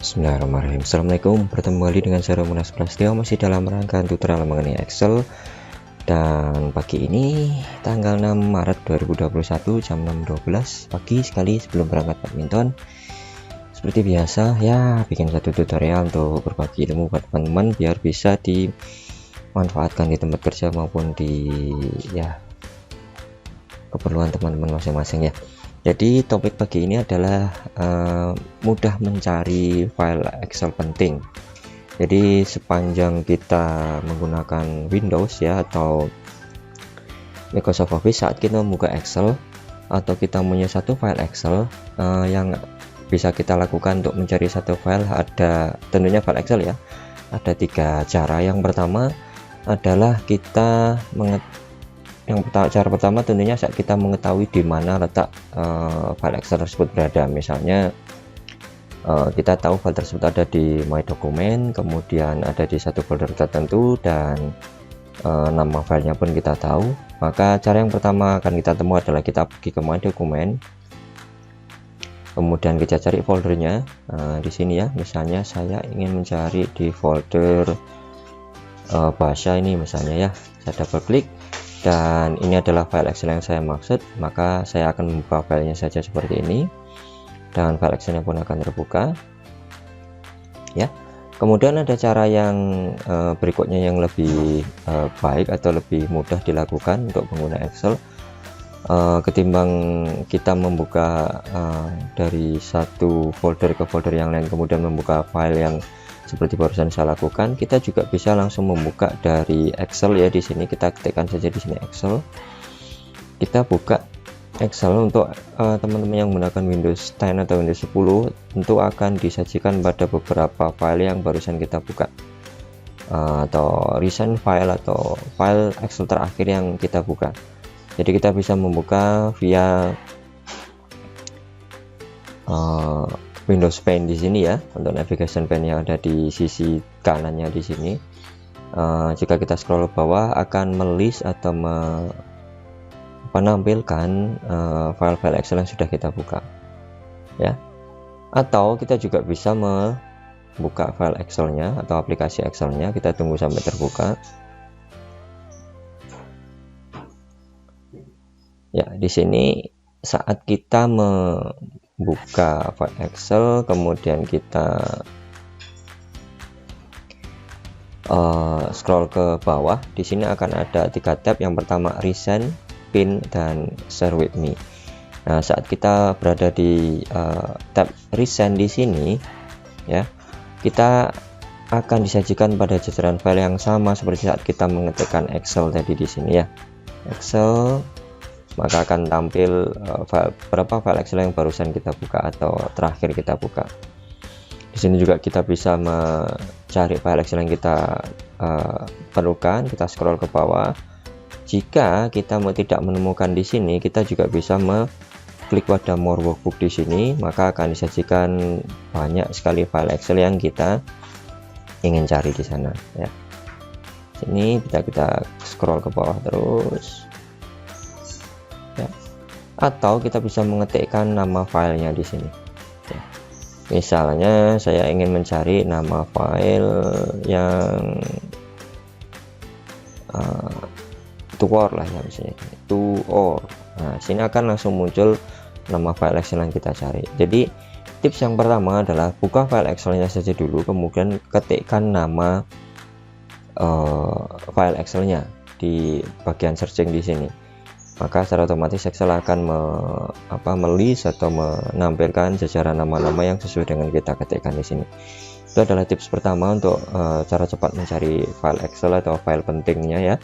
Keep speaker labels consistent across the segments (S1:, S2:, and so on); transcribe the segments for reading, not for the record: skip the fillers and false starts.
S1: Bismillahirrahmanirrahim. Assalamualaikum, bertemu kembali dengan saya Munas Prasetyo, masih dalam rangkaian tutorial mengenai Excel. Dan pagi ini tanggal 6 Maret 2021 jam 6.12 pagi sekali sebelum berangkat badminton, seperti biasa ya, bikin satu tutorial untuk berbagi ilmu buat teman-teman biar bisa dimanfaatkan di tempat kerja maupun di keperluan teman-teman masing-masing ya. Jadi topik pagi ini adalah mudah mencari file Excel penting. Jadi sepanjang kita menggunakan Windows ya atau Microsoft Office, saat kita membuka Excel atau kita punya satu file Excel, yang bisa kita lakukan untuk mencari satu file ada tentunya file Excel ya. Ada 3 cara. Yang pertama adalah cara pertama tentunya saat kita mengetahui di mana letak file Excel tersebut berada. Misalnya kita tahu file tersebut ada di My Document, kemudian ada di satu folder tertentu, dan nama filenya pun kita tahu. Maka cara yang pertama akan kita temui adalah kita pergi ke My Document, kemudian kita cari foldernya di sini ya. Misalnya saya ingin mencari di folder bahasa ini misalnya ya. Saya double klik dan ini adalah file Excel yang saya maksud, maka saya akan membuka filenya saja seperti ini dan file Excelnya pun akan terbuka ya. Kemudian ada cara yang berikutnya yang lebih baik atau lebih mudah dilakukan untuk pengguna Excel, ketimbang kita membuka dari satu folder ke folder yang lain kemudian membuka file yang seperti barusan saya lakukan. Kita juga bisa langsung membuka dari Excel ya. Di sini kita ketikkan saja di sini Excel, kita buka Excel. Untuk teman-teman yang menggunakan Windows 10 atau Windows 10 tentu akan disajikan pada beberapa file yang barusan kita buka, atau recent file atau file Excel terakhir yang kita buka. Jadi kita bisa membuka via Windows Pane di sini ya. Untuk navigation pane yang ada di sisi kanannya di sini, jika kita scroll ke bawah akan melist atau menampilkan file-file Excel yang sudah kita buka ya. Atau kita juga bisa membuka file Excelnya atau aplikasi Excelnya, kita tunggu sampai terbuka ya. Di sini saat kita buka file Excel kemudian kita scroll ke bawah, di sini akan ada 3 tab. Yang pertama recent, pin, dan share with me. Nah, saat kita berada di tab recent di sini ya, kita akan disajikan pada jajaran file yang sama seperti saat kita mengetikkan Excel tadi di sini ya. Excel, maka akan tampil berapa file Excel yang barusan kita buka atau terakhir kita buka. Di sini juga kita bisa mencari file Excel yang kita perlukan. Kita scroll ke bawah. Jika kita tidak menemukan di sini, kita juga bisa klik pada more workbook di sini, maka akan disajikan banyak sekali file Excel yang kita ingin cari di sana ya. Sini kita scroll ke bawah terus ya. Atau kita bisa mengetikkan nama filenya di sini ya. Misalnya saya ingin mencari nama file yang tour lah ya, misalnya tour. Nah, sini akan langsung muncul nama file Excel yang kita cari. Jadi tips yang pertama adalah buka file Excelnya saja dulu, kemudian ketikkan nama file Excelnya di bagian searching di sini. Maka secara otomatis Excel akan melist atau menampilkan jajaran nama-nama yang sesuai dengan kita ketikkan di sini. Itu adalah tips pertama untuk cara cepat mencari file Excel atau file pentingnya ya.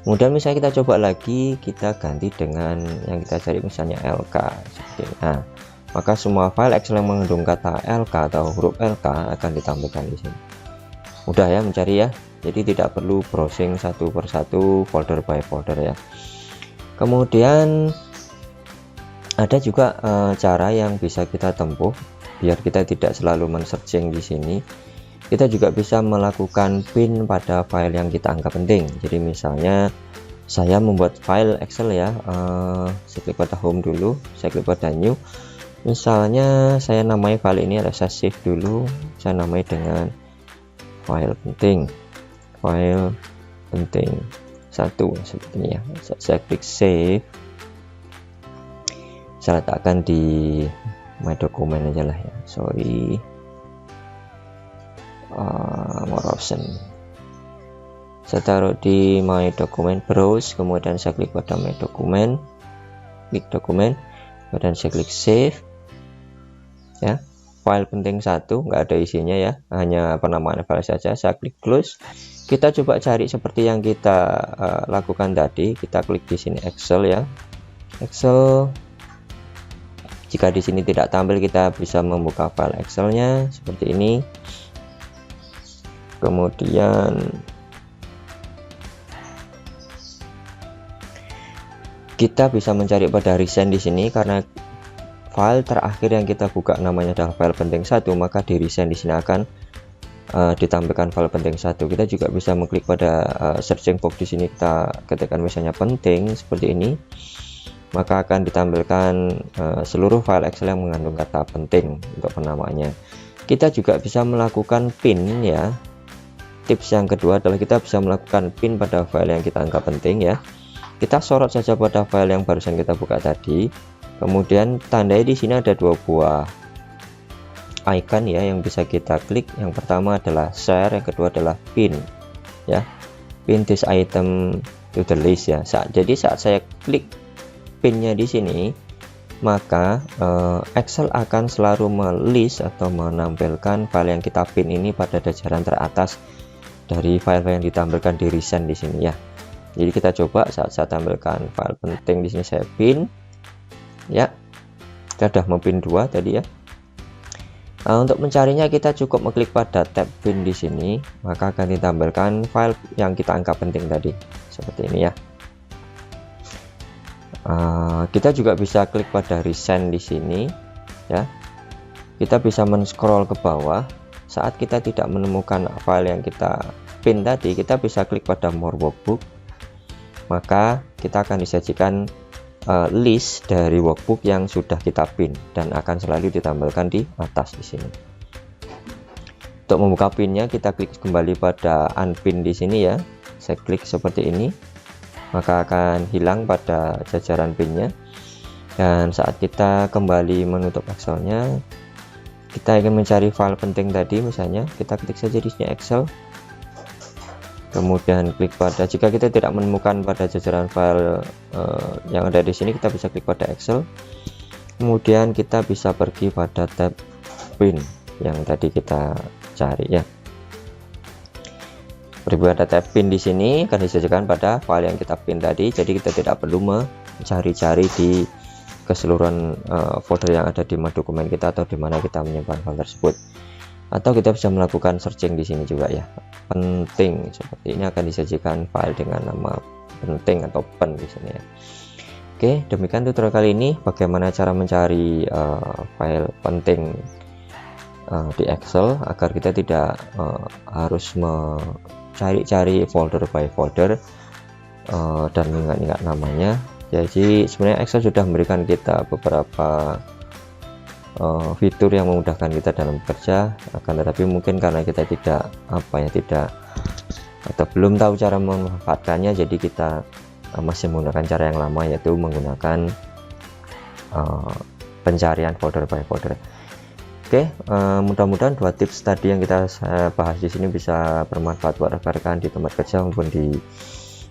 S1: Kemudian misalnya kita coba lagi, kita ganti dengan yang kita cari misalnya LK seperti ini. Nah, maka semua file Excel yang mengandung kata LK atau huruf LK akan ditampilkan di sini. Mudah ya mencari ya. Jadi tidak perlu browsing satu persatu, folder by folder ya. Kemudian ada juga cara yang bisa kita tempuh biar kita tidak selalu men-searching di sini. Kita juga bisa melakukan pin pada file yang kita anggap penting. Jadi misalnya saya membuat file Excel ya, saya klik pada home dulu, saya klik pada new, Misalnya saya namai file ini, saya save dulu, saya namai dengan file penting satu seperti ini ya. Saya klik save, saya letakkan di my document aja lah ya, sorry, more option. Saya taruh di my document, browse, kemudian saya klik pada my document, klik dokumen, kemudian saya klik save ya. File penting satu, nggak ada isinya ya, hanya penamaan file saja. Saya klik close. Kita coba cari seperti yang kita lakukan tadi. Kita klik di sini Excel ya, Excel. Jika di sini tidak tampil, kita bisa membuka file Excelnya seperti ini. Kemudian kita bisa mencari pada recent di sini, karena file terakhir yang kita buka namanya adalah file penting satu, maka di recent di sini akan ditampilkan file penting satu. Kita juga bisa mengklik pada searching box di sini, kita ketikkan misalnya penting seperti ini, maka akan ditampilkan seluruh file Excel yang mengandung kata penting untuk penamaannya. Kita juga bisa melakukan pin ya. Tips yang kedua adalah kita bisa melakukan pin pada file yang kita anggap penting ya. Kita sorot saja pada file yang barusan kita buka tadi, kemudian tandai di sini ada dua buah icon ya yang bisa kita klik. Yang pertama adalah share, yang kedua adalah pin ya, pin this item to the list ya. Jadi saat saya klik pinnya di sini, maka Excel akan selalu melist atau menampilkan file yang kita pin ini pada jajaran teratas dari file yang ditampilkan di recent di sini ya. Jadi kita coba saat saya tampilkan file penting di sini, saya pin ya. Kita sudah mempin 2 tadi ya. Nah, untuk mencarinya kita cukup mengklik pada tab pin di sini, maka akan ditampilkan file yang kita anggap penting tadi seperti ini ya. Kita juga bisa klik pada recent di sini ya. Kita bisa men-scroll ke bawah. Saat kita tidak menemukan file yang kita pin tadi, kita bisa klik pada more workbook, maka kita akan disajikan list dari workbook yang sudah kita pin dan akan selalu ditampilkan di atas di sini. Untuk membuka pinnya, kita klik kembali pada unpin di sini ya. Saya klik seperti ini, maka akan hilang pada jajaran pinnya. Dan saat kita kembali menutup Excelnya, kita ingin mencari file penting tadi, misalnya kita klik saja di sini Excel, kemudian klik pada, jika kita tidak menemukan pada jajaran file yang ada di sini, kita bisa klik pada Excel, kemudian kita bisa pergi pada tab pin yang tadi kita cari ya. Pada tab pin di sini akan disajikan pada file yang kita pin tadi, jadi kita tidak perlu mencari-cari di keseluruhan folder yang ada di dokumen kita atau di mana kita menyimpan file tersebut. Atau kita bisa melakukan searching di sini juga ya, penting seperti ini akan disajikan file dengan nama penting atau pen di sini ya. Oke, demikian tutorial kali ini bagaimana cara mencari file penting di Excel agar kita tidak harus mencari-cari folder by folder dan mengingat-ingat namanya. Jadi sebenarnya Excel sudah memberikan kita beberapa fitur yang memudahkan kita dalam bekerja, akan tetapi mungkin karena kita tidak atau belum tahu cara memanfaatkannya, jadi kita masih menggunakan cara yang lama, yaitu menggunakan pencarian folder by folder. Oke, mudah-mudahan 2 tips tadi yang kita bahas di sini bisa bermanfaat buat rekan-rekan di tempat kerja maupun di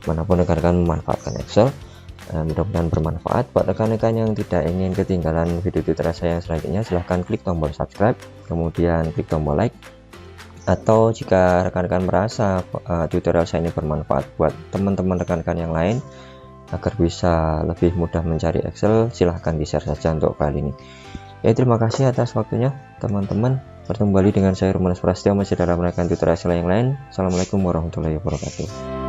S1: manapun rekan-rekan memanfaatkan Excel. Mudah-mudahan bermanfaat. Buat rekan-rekan yang tidak ingin ketinggalan video tutorial saya yang selanjutnya, silahkan klik tombol subscribe, kemudian klik tombol like. Atau jika rekan-rekan merasa tutorial saya ini bermanfaat buat teman-teman rekan-rekan yang lain agar bisa lebih mudah mencari Excel, silahkan di-share saja untuk file ini. Ya, terima kasih atas waktunya teman-teman. Bertemu kembali dengan saya Rumanus Prastyo masih dalam rangkaian tutorial yang lain. Assalamualaikum warahmatullahi wabarakatuh.